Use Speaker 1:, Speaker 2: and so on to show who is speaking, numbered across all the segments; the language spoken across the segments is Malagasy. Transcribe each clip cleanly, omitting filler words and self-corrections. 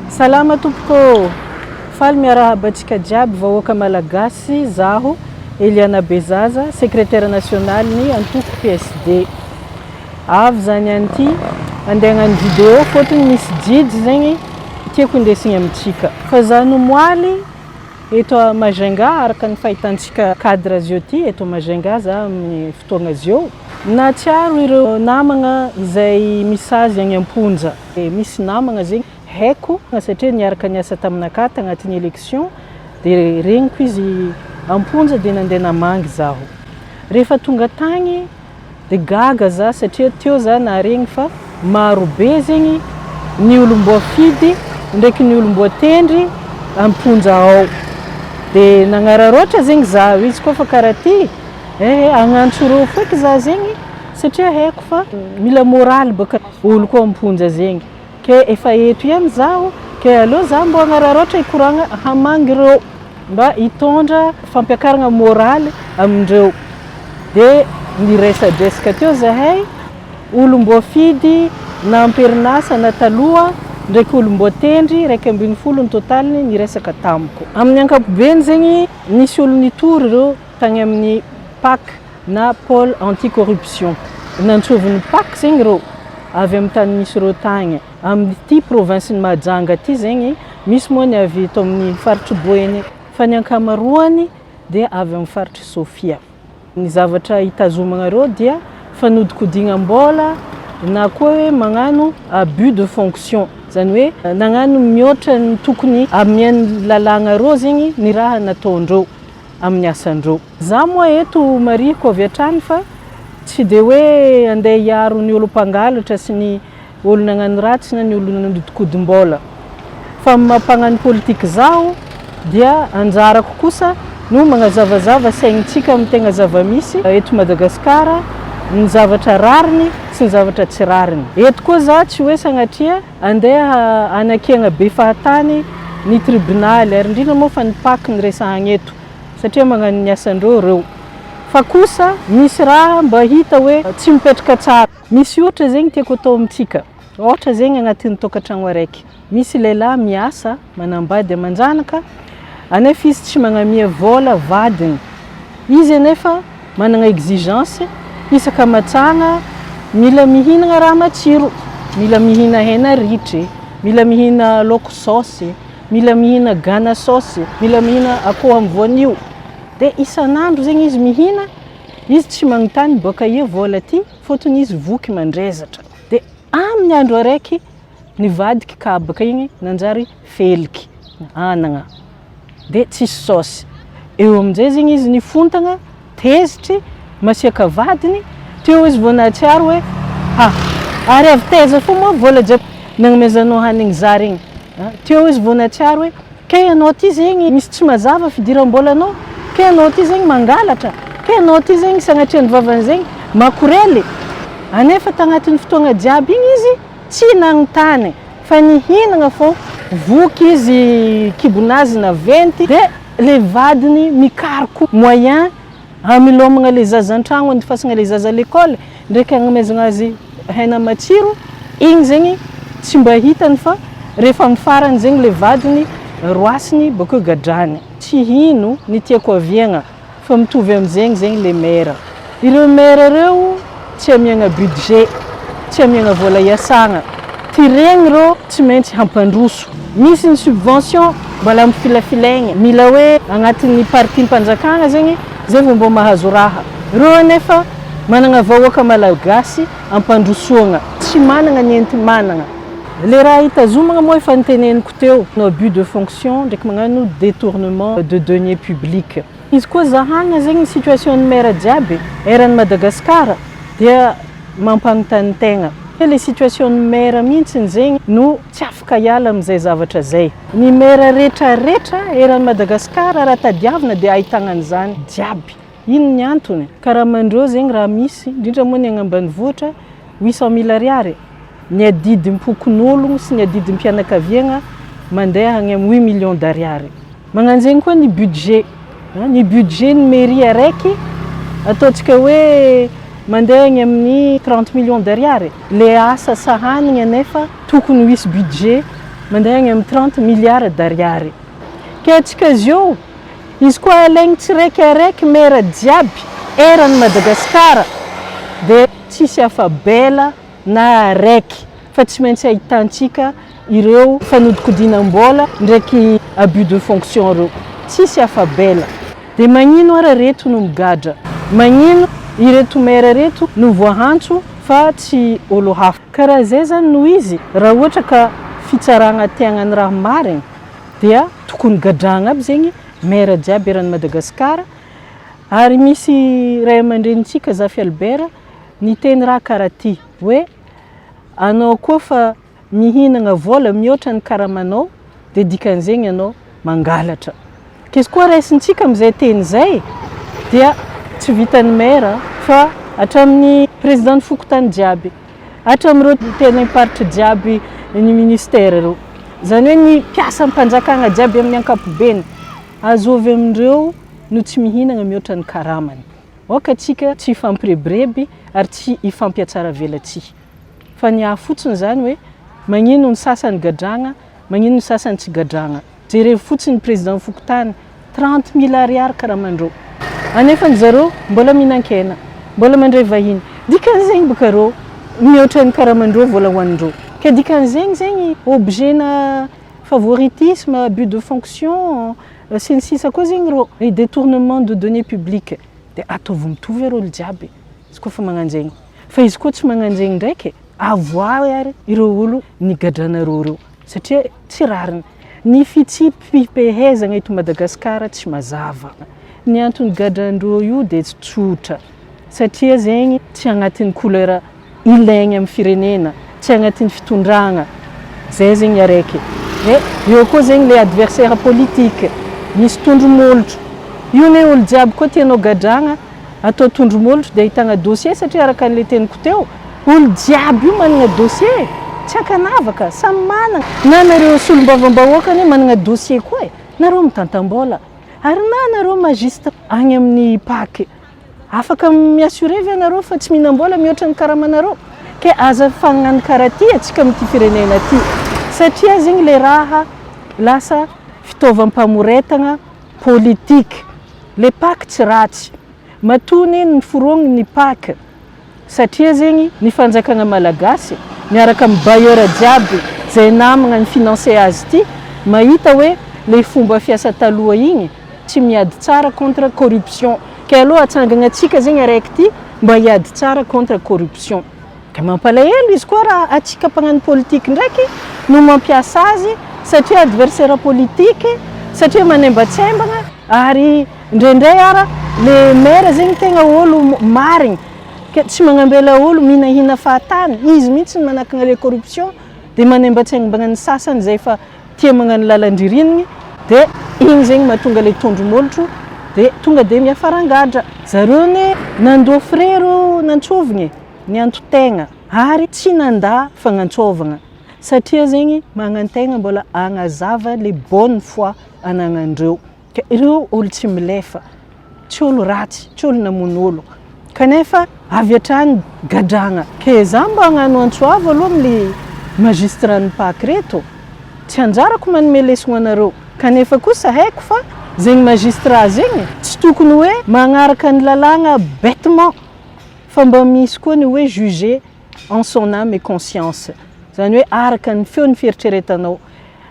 Speaker 1: Salama tompoko, faly miarahaba antsika jiaby vahoaka malagasy, zaho Eliana Bezaza, secrétaire national ny antoko PSD. Avy zany anty andeha hagnano vidéo fôtony misy jidy zegny tiako indesigny amintsika. Fa zaho no moaly eto a Majunga araka ny fahitantsika cadre azy io ty eto Majunga za amin'ny fotoagna azy io. Natsiaro ireo namagna izay misazy agny Amponja. Misy namagna zegny haiko satria niaraka niasa taminaka tagnatin'ny élection dia regniko izy Amponja dia nandeha namangy zaho. Rehefa tonga tagny dia gaga za satria teo za naharegny fa marobe zegny ny olom-boafidy ndraiky ny olom-boatendry Amponja ao. Dia nagnararoatra zegny za izy koa fa karaha ty agnantsoro feky za zegny satria haiko fa mila moraly baka olo koa Amponja zegny. Ke efa eto ihany zaho ke aleo za mbo agnararoatra ikoragna hamangy ireo mba hitondra fampiakarana moraly amindreo. Dia niresadresaka teo zahay olom-boafidy na amperinasa na taloha ndraiky olom-boatendry 120 ny totaliny niresaka tamiko. Amin'ny ankapobeny zegny nisy olo nitory ireo tagny amin'ny PAC na pôle anti-corruption. Nantsoviny PAC zegny ireo avy amin'ny tany misy ireo tagny. Amin'ity province ny Mahajanga ty zegny misy moa ny avy eto amin'ny faritry Boeny fa ny ankamaroany dia avy amin'ny faritry Sofia. Ny zavatra hitazomagna ireo dia fanodikodignam-bola na koa hoe magnano abus de fonction, zany hoe nagnano mihoatra ny tokony amin'ny lalagna ireo zegny ny raha nataondreo amin'ny asandreo. Za moa eto mariko avy hatrany fa tsy dia hoe andeha hiaro ny olo-mpangalatra sy ny olo nagnano ratsy na ny olo nanodikodim-bola. Fa mampagnano politika zaho dia anjarako kosa no magnazavazava saignintsika amin'ny tegna zava-misy eto Madagasikara, ny zavatra rariny sy ny zavatra tsy rariny. Eto koa za tsy hoe sagnatria andeha anakiagna be fahatany ny tribonaly ary indrindra moa fa ny PAC niresahagna eto satria magnano ny asandreo ireo. Fa kosa misy raha mba hita hoe tsy mipetraka tsara. Misy ohatra zegny tiako atao amintsika. Ohatra zegny agnatin'ny tokantragno araiky misy lehilahy miasa manambady amanjanaka anefa izy tsy magnamia vola vadiny. Izy anefa managna exigence isaka matsagna mila mihinagna raha matsiro, mila mihina hena ritry, mila mihina laoko saosy, mila mihina gana saosy, mila mihina akoho amin'ny voanio. Dia isan'andro zegny izy mihina, izy tsy magnontany boka ie vola ty fôtony izy voky mandrezatra. Dia amin'ny andro araiky nivadiky kabaka igny nanjary feliky anagna dia tsisy saosy. Eo amin'izay zegny izy nifontagna tezitry masiaka vadiny teo izy vao nahatsiaro hoe ary avy teza fo moa vola jiaby nagnomezanao hanigny za regny. Teo izy vao nahatsiaro hoe ke anao ty zegny misy tsy mazava fidiram-bolanao, ke anao ty zegny mangalatra, ke anao ty zegny sagnatria ny vavany zegny makorely. Anefa tagnatin'ny fotoagna jiaby igny izy tsy nagnontany fa nihinagna fô voky izy kibonazy na venty dia le vadiny mikaroko moyen hamilomagna le zaza an-tragno andifasagna le zaza à l'école ndraiky agnomezagna azy hena matsiro. Igny zegny tsy mba hitany fa rehefa amin'ny farany zegny le vadiny roasiny bakeo gadrany. Tsy hino ny tiako aviagna fa mitovy amin'izegny zegny le maire. Ireo maire ireo tsy amiagna budget, tsy amiagna vola iasagna. Ty regny ireo tsy maintsy hampandroso. Misy ny subvention mbola mifilafilaigny, mila hoe agnatin'ny partim-panjakagna zegny zay vao mbo mahazo raha. Ireo anefa managna vahoaka malagasy ampandrosoagna, tsy managna ny enti-managna. Le raha hitazomagna moa efa niteneniko teo, no abus de fonction ndraiky magnano détournement de deniers publics. Izy koa zahagna zegny situation ny maire jiaby eran'ny Madagasikara dia mampanontany tegna. Le situation ny maire mihitsy zegny no tsy afaka hiala amin'izay zavatra zay. Ny maire rehetrarehetra eran'ny Madagasikara raha tadiavina dia ahitagna an'izany jiaby. Ino ny antony? Karaha mandreo zegny raha misy indrindra moa ny agny ambanivohitra 800 000 ariary. Ny adidim-pokon'ologno sy ny adidim-pianakaviagna mandeha agny amin'ny 8 millions d'ariary. Magnano zegny koa ny budget. Ny budget ny mairie araiky ataontsika hoe mandeha agny amin'ny 30 millions d'ariary. Le asa sahanigny anefa tokony ho hisy budget mandeha agny amin'ny 30 milliards d'ariary. Ke atsika zio izy koa alaigny tsiraikiraiky maire jiaby eran'ny Madagasikara dia tsisy afabela na araiky fa tsy maintsy ahitantsika ireo fanodikodinam-bola ndraiky abus de fonction reo, tsisy afabela. Dia magnino ara reto no migadra, magnino ireto maire reto no voahantso fa tsy olo hafa. Karaha zay zany no izy raha ohatra ka fitsaragna tiagnany raha marigny dia tokony gadragna aby zegny maire jiaby eran'ny Madagasikara. Ary misy ray aman-drenitsika Zafy Albert niteny raha karaha ty hoe anao koa fa mihinagna vola mihoatra ny karamanao dia dikan'izegny anao mangalatra. K'izy koa raisintsika amin'izay teny zay dia tsy vitan'ny maire fa hatramin'ny président fokotany jiaby, hatramin'ireo tenaimparitra jiaby ny ministère reo. Zany hoe ny mpiasa mpanjakana jiaby amin'ny ankapobeny azovy amindreo no tsy mihinagna mihoatra ny karamany. Oka tsika tsy ifampirebireby ary tsy ifampiatsara velatsia. Fa ny fotsiny zany hoe magnino ny sasany gadragna, magnino ny sasany tsy gadragna. Jereo fotsiny président fokotany 30 000 ariary karamandreo. Anefa zareo mbola mihinan-kena, mbola mandray vahiny. Dikan'izegny baka reo mihoatra ny karamandreo vola hoanindreo. Ka dikan'izegny zegny objet-na favoritisme, abus de fonction, sy ny sisa koa zegny reo, et détournement de données publiques. Dia ataovy mitovy areo jiaby izy koa fa magnanjegny. Fa izy koa tsy magnanjegny ndraiky avoa ary ireo olo nigadranareo reo satria tsy rariny. Ny fitsipipehezagna eto Madagasikara tsy mazava. Ny antony gadrandreo io dia tsy tsotra satria zegny tsy agnatin'ny couleur ilaigny amin'ny firenena, tsy agnatin'ny fitondragna. Zay zegny araiky. Eo koa zegny le adversaire politique, misy tondromolotro. Io ne olo jiaby koa tianao gadragna atao tondromolotro dia ahitagna dossier satria araka an'ilay teniko teo, olo jiaby io managna dossier, tsy ankanavaka, samy managna. Na nareo solombavam-bahoaka managna dossier koa e, nareo mitantam-bola. Ary na nareo magistra agny amin'ny PAC, afaka miassure ve nareo fa tsy mihinam-bola mihoatra ny karamanareo? Ke aza fagnano karaha ty atsika amin'ity firenena ty. Satria zegny le raha lasa fitaovam-pamoretagna politique. Le PAC tsy ratsy, matony ny forogny ny PAC satria zegny ny fanjakana malagasy miaraka amin'ny bailleur jiaby zay namagna ny financer azy ty mahita hoe le fomba fiasa taloha igny tsy miady tsara contre corruption. Ke aloha atsangana atsika zegny araiky ty mba hiady tsara contre corruption. Ka mampalahelo izy koa raha atsika mpagnano politique ndraiky no mampiasa azy satria adversaire politique, satria manembatsembagna ary indraindray ara le maire zegny tegna olo marigny ke tsy magnambela olo mihinahina fahatany, izy mihitsy manakagna le corruption dia manembatsembagna ny sasany zay fa tia magnano lalandririniny dia igny zegny mahatonga le tondromolotro dia tonga dia miafarangadra. Zareo ne nandoa frero nantsovigny ny antotegna ary tsy nandà fagnantsovagna satria zegny magnantegna mbola agnazava le bonne foi anagnandreo. Ke ireo olo tsy milefa, tsy olo ratsy, tsy olo namon'olo kanefa avy hatrany gadragna. Ke za mba hagnano antsoava aloha amin'ny magistrat ny PAC reto, tsy anjarako manome lesona anareo kanefa kosa haiko fa zegny magistrat zegny tsy tokony hoe magnaraka ny lalàgna bêtement fa mba misy koa ny hoe juger en son âme et conscience, zany hoe araka ny feon'ny fieritreretanao.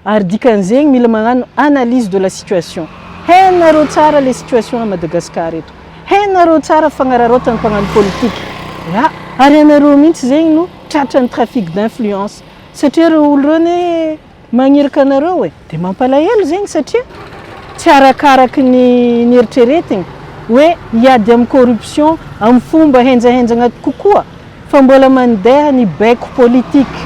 Speaker 1: Ary dikan'izegny mila magnano analyse de la situation. Hainareo tsara le situation à Madagascar eto, hainareo tsara fagnararaotany mpagnano politique. Ary anareo mihitsy zegny no tratran'ny trafic d'influence satria reo olo reo ne magniraka anareo e. Dia mampalahelo zegny satria tsy arakaraky ny eritreretigny hoe hiady amin'ny corruption amin'ny fomba henjahenjagna kokoa fa mbola mandeha ny baiko politique.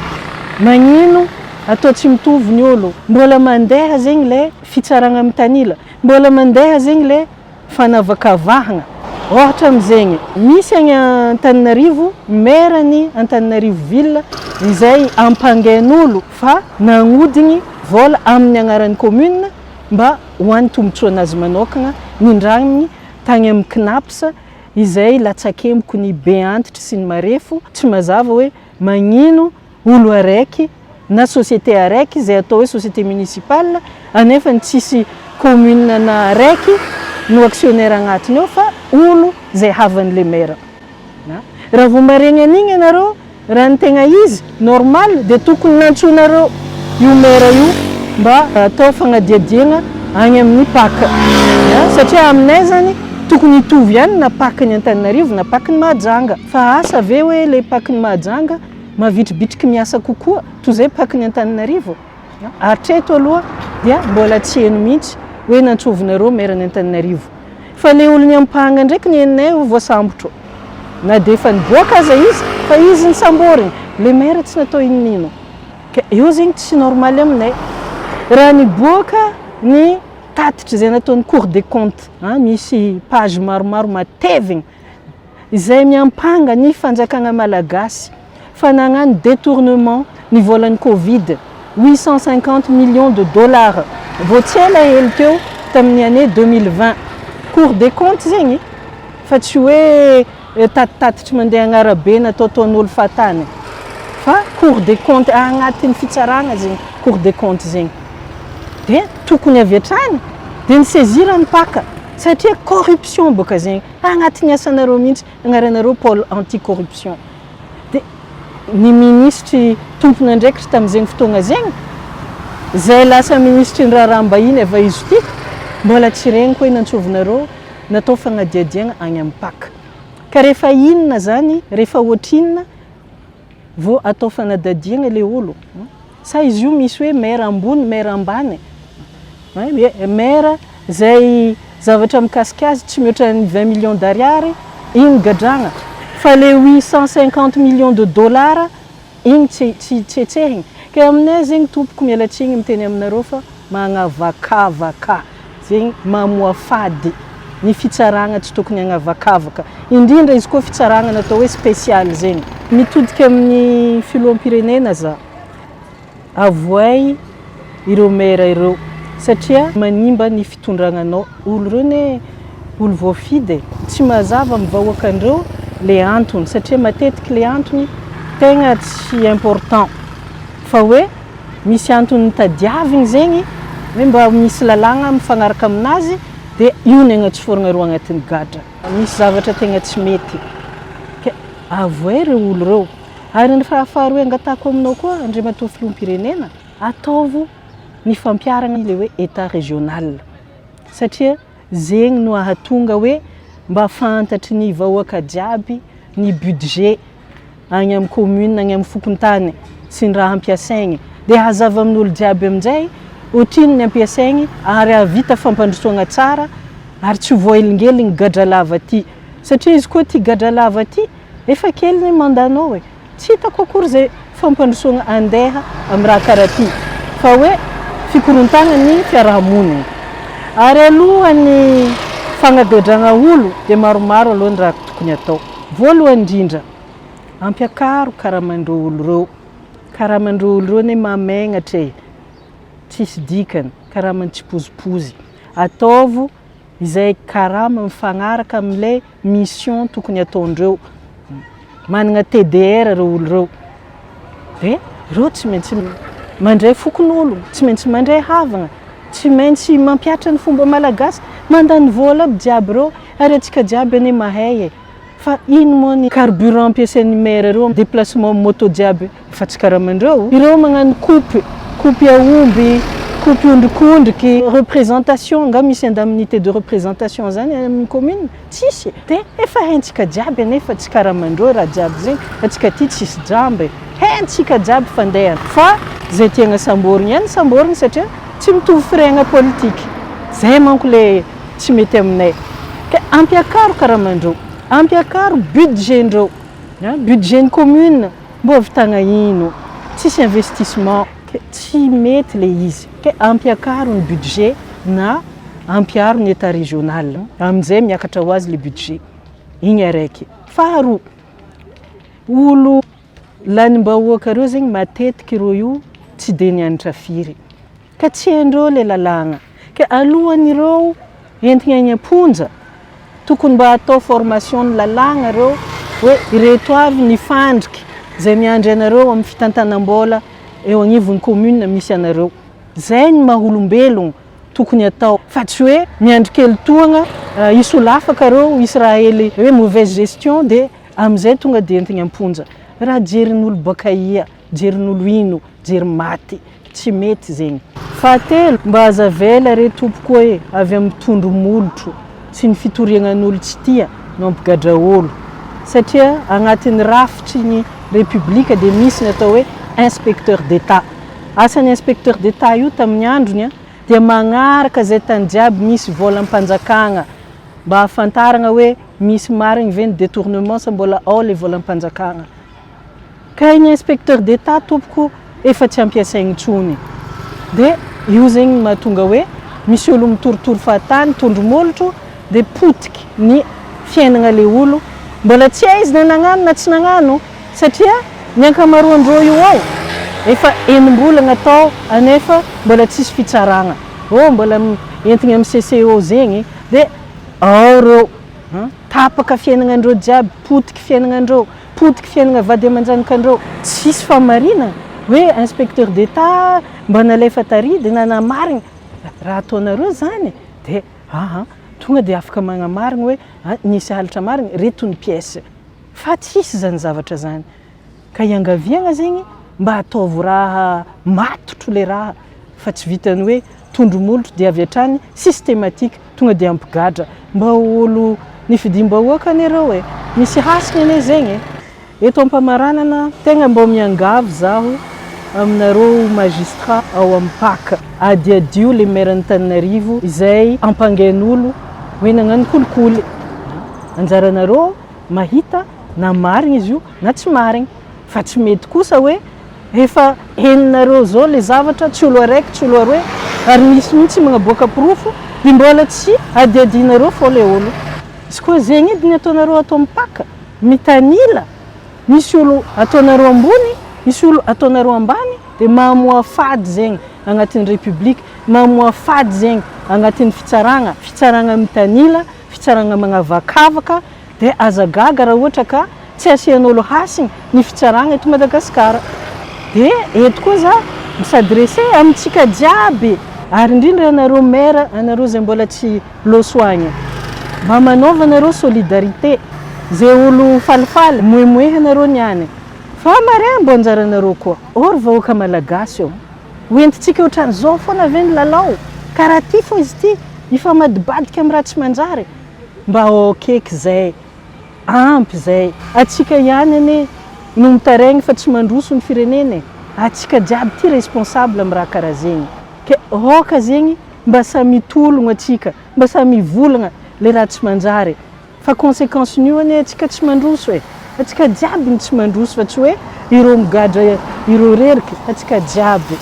Speaker 1: Magnino atao tsy mitovy ny olo, mbola mandeha zegny le fitsaragna amin'ny tanila, mbola mandeha zegny le fanavakavahagna. Ohatra amin'izegny misy agny Antananarivo, maire ny Antananarivo ville izay ampangain'olo fa nagnodigny vola amin'ny agnaran'ny commune mba hoan'ny tombotsoa anazy manokagna nindragny tagny amin'ny CNAPS izay latsakemboko ny be antitra sy ny marefo. Tsy mazava hoe magnino olo araiky na société araiky izay atao hoe société municipale anefa tsisy commune na araiky no actionnaire agnatiny ao fa olo zay havan'le maire. Raha vao maregny an'igny ianareo raha ny tegna izy normal dia tokony nantsoinareo io maire io mba atao fagnadiadiagna agny amin'ny paka satria aminay zany tokony hitovy ihany na pakiny Antananarivo na pakiny Mahajanga fa asa ave hoe le pakiny Mahajanga mavitribitriky miasa kokoa toy izay pakiny Antananarivo. Hatreto aloha dia mbola tsy heno mihitsy hoe nantsovinareo maire ny Antananarivo fa le olony ampahanga ndraiky ny henay ho voasambotro na dia efa niboaka aza izy fa izy ny samboriny le maire tsy natao inonino io zegny tsy normal aminay. Raha niboaka ny tatitra izay nataon'ny Cour des comptes misy page maromaro matevigny izay miampanga ny fanjakana malagasy fa nagnano détournement ny volan'ny Covid 850 millions de dollars voatsy ela hely teo tamin'ny année 2020. Cour des comptes zegny fa tsy hoe tatitatitra mandeha agnarabe nataotaon'olo fatany fa Cour des comptes agnatin'ny fitsaragna zegny Cour des comptes zegny dia tokony avy hatrany dia nisaisira ny paka satria corruption boka zegny agnatin'ny asanareo mihitsy agnaranareo pôle anti-corruption. Dia ny ministry tompony andraikitra tamin'izegny fotoagna zegny zay lasa ministry ny raharaham-bahiny ava izy ity mbola tsy regniko hoe nantsovinareo natao fagnadiadiagna agny amin'ny paka ka rehefa inona zany rehefa ohatrinona vao atao fanadadiagna le olo sa izy io misy hoe maire ambony maire ambany maire zay zavatra mikasika azy tsy mihoatra ny 20 millions d'ariary igny gadragna fa le 850 millions de dollars igny tsy tsetsehigny ka aminay zegny tompoko mialatsiny miteny aminareo fa magnavakavaka zegny mamoa fady ny fitsaragna tsy tokony agnavakavaka indrindra izy koa fitsaragna natao hoe spécial zegny mitodika amin'ny filoham-pirenena za avoay ireo maire ireo satria manimba ny fitondragnanao olo reo ne olo voafidy tsy mazava amin'ny vahoakandreo le antony satria matetiky le antony tegna tsy important fa hoe misy antony tadiavigny zegny hoe mba misy lalagna mifagnaraka aminazy dia io ny agnatsoforagna reo agnatin'ny gadra misy zavatra tegna tsy mety ka avoay reo olo reo ary ny fahafaharoa angatako aminao koa andriamatoa filoham-pirenena ataovo ny fampiarana le hoe état régional satria zegny no ahatonga hoe mba fantatry ny vahoaka jiaby ny budget agny amin'ny commune agny amin'ny fokontany sy ny raha ampiasaigny dia hazava amin'olo jiaby amin'izay ohatrino ny ampiasaigny ary havita fampandrosoagna tsara ary tsy voaelingeliny gadra lava ty satria izy koa ty gadra lava ty efa kely ny mandanao e tsy hitako akory zay fampandrosoagna andeha amin'ny raha karaha ty fa hoe fikorontagna ny fiarahamonina ary alohan'ny fagnagadragna olo dia maromaro aloha ny raha tokony atao. Voalohany indrindra ampiakaro karamandreo olo reo karamandreo olo reo ne mamagnatra e tsisy dikany karamany tsy pozipozy ataovo izay karama mifagnaraka amin'ilay mission tokony ataondreo managna TDR reo olo reo dia reo tsy maintsy mandray fokon'olo tsy maintsy mandray havagna tsy maintsy mampiatra ny fomba malagasy mandany vola aby jiaby reo ary atsika jiaby ane mahay e fa ino moa ny carburant ampiasain'ny maire reo déplacement moto jiaby fa tsy karamandreo ireo magnano coupe aomby coupe ondrikondriky représentation nga misy indemnité de représentation zany amin'ny commune tsisy dia efa haintsika jiaby anefa tsy karamandreo raha jiaby zegny atsika ty tsisy jamby haintsika jiaby fandehana fa zay tiagna samborigny ihany samborigny satria tsy mitovy firegna politique zay manko le tsy mety aminay ka ampiakaro karamandreo ampiakaro budgetndreo budgetny commune mbo avitagna ino tsisy investissement tsy mety le izy ka ampiakaro ny budget na ampiaro ny état régional amin'izay miakatra ho azy le budget igny araiky. Faharoa olo lanim-bahoaka reo zegny matetiky reo io tsy dia nianatra firy ka tsy haindreo le lalagna ka alohan'ireo entigna agny amponja tokony mba atao formation ny lalagna reo hoe ireto avy ny fandriky zay miandry anareo amin'ny fitantanam-bola eo agnivon'ny commune misy anareo. Zay ny maha-olombelogno tokony atao fa tsy hoe miandry kely toagna isy olo afaka reo isy raha hely hoe mauvaise gestion dia amin'izay tonga dia entigny amponja. Raha jerin'olo baka ia, jerin'olo ino, jery maty, tsy mety zegny. Fahatelo, mba azavela re tompoko hoe avy amin'ny tondro-molotro sy ny fitoriagnan'olo tsy tia no ampigadra olo. Satria agnatin'ny rafitry ny république dia misy ny atao hoe inspecteur d'État. Asan'ny inspecteur d'État io tamin'ny androny dia magnaraka zay tany jiaby misy volam-panjakagna mba ahafantaragna hoe misy marigny ve ny détournement sa mbola ao le volam-panjakagna. Ka iny inspecteur d'État tompoko efa tsy ampiasaigny intsony. Dia io zegny mahatonga hoe misy olo mitorotoro fahatany tondro-molotro dia potiky ny fiainagna le olo mbola tsy aizy na nagnano na tsy nagnano satria ny ankamaroandreo io ao efa enim-bolagna atao anefa mbola tsisy fitsaragna. Mbola entigny amin'ny CCO zegny dia ao reo tapaka fiainagnandreo jiaby, potiky fiainagnandreo, potiky fiainagna vady aman-janakandreo. Tsisy famarinana hoe inspecteur d'État mba nalefa tary dia nanamarigna raha ataonareo zany dia tonga dia afaka magnamarigna hoe nisy halatra marigna reto ny pièce. Fa tsisy zany zavatra zany. Ka iangaviagna zegny mba ataovy raha matotro le raha fa tsy vitany hoe tondro-molotro dia avy hatrany systématique tonga dia ampigadra mba olo nifidimbahoaka anareo misy hasiny ane zegny. Eto ampamaranana tegna mba miangavy zaho aminareo magistrat ao amin'ny PAC adiadio le maire-ny Tananarivo izay ampangain'olo hoe nagnano kolikoly. Anjaranareo mahita na marigny izy io na tsy marigny fa tsy mety kosa hoe efa heninareo zao le zavatra tsy olo araiky tsy olo aroe ary misy mihitsy magnaboaka profo dia mbola tsy adiadinareo fô le olo. Izy koa zegny edy ny ataonareo atao amin'ny PAC mitanila, misy olo ataonareo ambony, misy olo ataonareo ambany dia mahamoa fady zegny agnatin'ny république, mahamoa fady zegny agnatin'ny fitsaragna mitanila, fitsaragna magnavakavaka dia azagaga raha ohatra ka tsy asian'olo hasigny ny fitsaragna eto Madagasikara. Dia eto koa za misadresse amintsika jiaby ary indrindra anareo maire, anareo zay mbola tsy losoagna, mba manaova anareo solidarité. Zay olo falifaly moemoehy anareo niany fa marembo anjaranareo koa. Or vahoaka malagasy eo hoentintsika ohatran'izao foana ve ny lalao karaha ty fô izy ty ifamadibadika amin'ny raha tsy manjary. Mba okeky zay, ampy zay, atsika ihany ane no mitaraigny fa tsy mandroso ny firenena. Atsika jiaby ty responsable amin'ny raha karaha zegny. Ke oka zegny mba samy mitologna atsika, mba samy mivolagna le raha tsy manjary. Fa conséquence n'io ane atsika tsy mandroso atsika jiaby ny tsy mandroso fa tsy hoe ireo migadra ireo reriky atsika jiaby.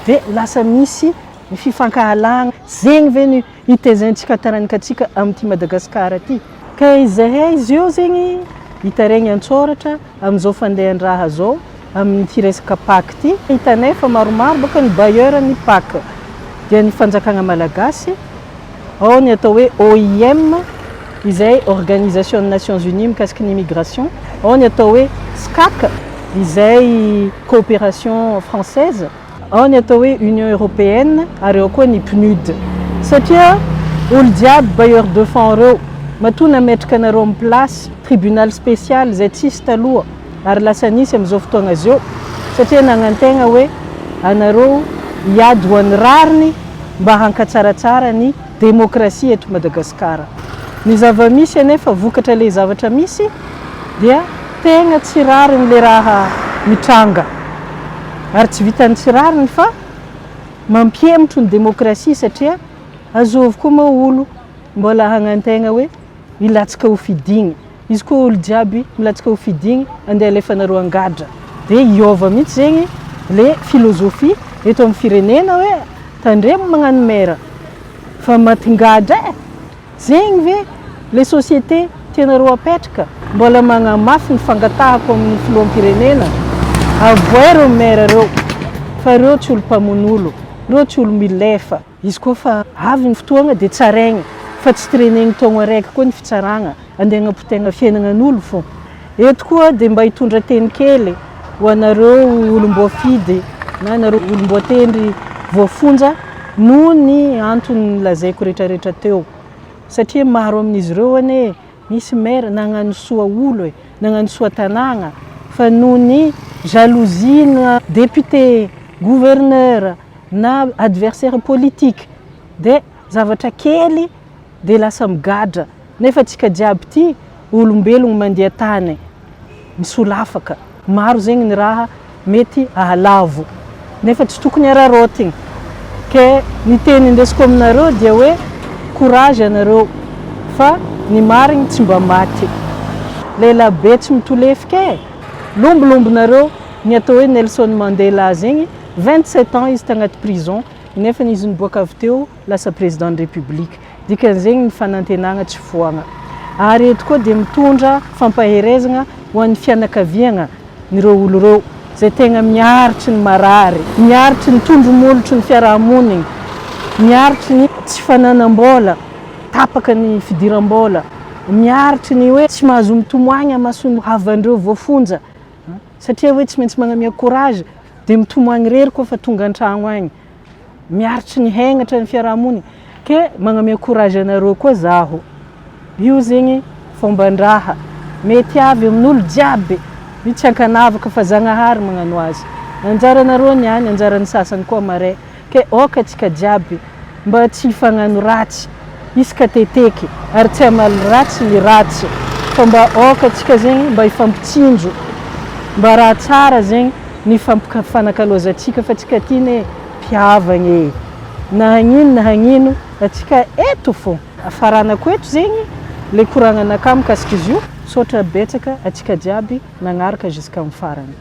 Speaker 1: Dia lasa misy ny fifankahalagna zegny ve ny itaizantsika taranika-tsika amin'ity Madagasikara ty. Ka izahay izy io zegny hitaraigny antsoratra amin'izao fandehan-draha zao amin'ity resaka PAC ty. Hitanay fa maromaro baka ny bailleur ny PAC dia ny fanjakagna malagasy ao ny atao hoe OIM izay Organisation des Nations Unies mikasiky ny immigration, ao ny atao hoe SCAC izay coopération française, ao ny atao hoe Union Européenne ary ao koa ny PNUD. Satria olo jiaby bailleur de fonds reo matoa nametraka anareo amin'ny place tribunal spécial zay tsisy taloha ary lasa nisy amin'izao fotoagna zio satria nagnantegna hoe anareo hiady ho an'ny rariny mba hankatsaratsara ny démocratie eto Madagasikara. Ny zava-misy anefa vokatra le zavatra misy dia tegna tsy rariny le raha mitranga ary tsy vitany tsy rariny fa mampiemotro ny démocratie satria azovy koa moa olo mbola hagnantegna hoe ilatsika ho fidigny. Izy koa olo jiaby milatsika ho fidigny andeha alefanareo angadra dia iova mihitsy zegny le philosophie eto amin'ny firenena hoe tandremo magnano maire fa matingadra zegny ve le société tianareo apetraka mbola magnamafy ny fangatahako amin'ny filoham-pirenena. Avoay reo maire reo fa reo tsy olo mpamonolo, reo tsy olo milefa. Izy koa fa avy ny fotoagna dia tsaraigny fa tsy tirenegny taogno araiky koa ny fitsaragna andeha agnapotegna fiainagnan'olo fô. Eto koa dia mba hitondra teny kely ho anareo olom-boafidy na nareo olom-boatendry voafonja noho ny antony lazaiko rehetrarehetra teo satria maro amin'izy ireo ane misy maire nagnano soa olo nagnano soa tanàgna fa noho ny jalousie na député gouverneur na adversaire politique de zavatra kely de lasa migadra nefa tsika jiaby ty olombelogno mandeha tany misolafaka maro zegny ny raha mety ahalavo nefa tsy tokony ararotigny ke ny teny indesiko aminareo dia hoe courage anareo fa ny marigny tsy mba maty lelabe tsy mitolefika lombolombonareo ny atao hoe Nelson Mandela zegny 27 ans izy tagnaty prison nefa izy niboaka avy teo lasa président de république dikan'zegny ny fanantenagna tsy foagna ary eto koa dia mitondra fampaherezagna ho an'ny fianakaviagna nireo olo reo zay tegna miaritry ny marary miaritry ny tondromolotry ny fiarahamonigny miaritry ny tsy fananam-bola tapaka ny fidiram-bola miaritry ny hoe tsy mahazo mitomoagny amaso havandreo voafonja satria hoe tsy maintsy magnamia courage dia mitomoagny rery koa fa tonga an-tragno agny miaritry ny hainatra ny fiarahamonigny ke magnamia courage anareo koa zaho io zegny fomban-draha mety avy amin'olo jiaby io tsy ankanavaka fa Zagnahary magnano azy anjara anareo niany anjara ny sasany koa maray ke oka tsika jiaby mba tsy fagnano ratsy isaka teteky ary tsy amaly ratsy ny ratsy fa mba oka tsika zegny mba ifampitsinjo mba raha tsara zegny ny fanakalozatsika fa tsika tiny mpiavagna na hagnino atsika eto fo afaranako eto zegny le koragnanakamo mikasika izy io sotra betsaka atsika jiaby nagnaraka jusqu'à farany